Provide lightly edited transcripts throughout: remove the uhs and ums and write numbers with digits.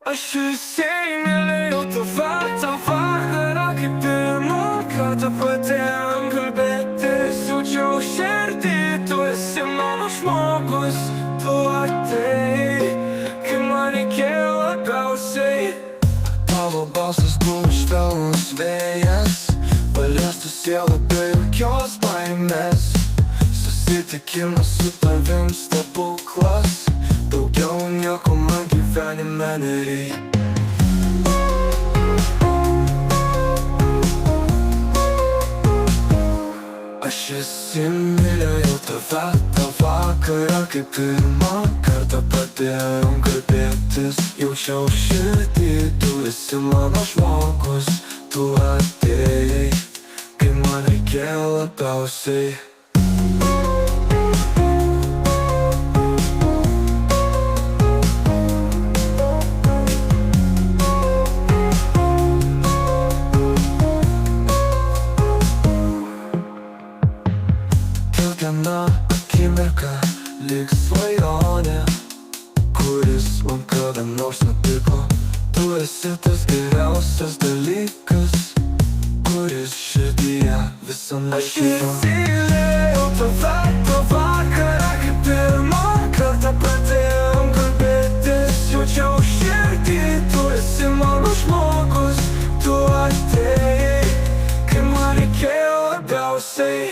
Aš įsimylėjau tavo vakarą, kaip pirmą kartą pradėjom kalbėtis. Jaučiau širdį, tu esi mano žmogus. Tu atėjai, kai man reikėjo labiausiai. Tavo balsas buvo švelnus vėjas, paliestų sielą be jokios baimės. Susitikimas su tavim stebuklas, daugiau nieko man gyvenime nereikia. Aš įsimylėjau tave tą vakarą, kai pirmą kartą pradėjom kalbėtis. Jaučiau širdį, tu esi mano žmogus. Tu atėjai, kai man reikėjo labiausiai. Kiekviena akimirka lyg svajonė, kuris man kada nors nutiko. Tu esi tas geriausias dalykas, kuris širdyje visam liko. Aš įsimylėjau tave tą vakarą, kai pirmą kartą pradėjom kalbėtis. Jaučiau širdį, tu esi mano žmogus. Tu atėjai, kai man reikėjo labiausiai.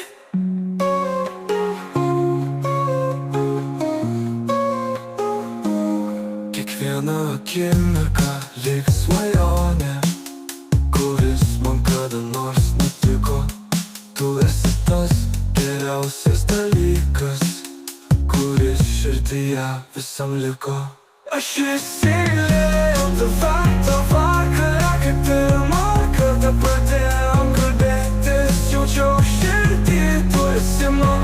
Kiekviena akimirka lyg svajonė, kuris man kada nors nutiko. Tu esi tas geriausias dalykas, kuris širdyje visam liko. Aš įsimylėjau tave tą vakarą, kai pirmą kartą pradėjom kalbėtis. Jaučiau širdį, tu esi mano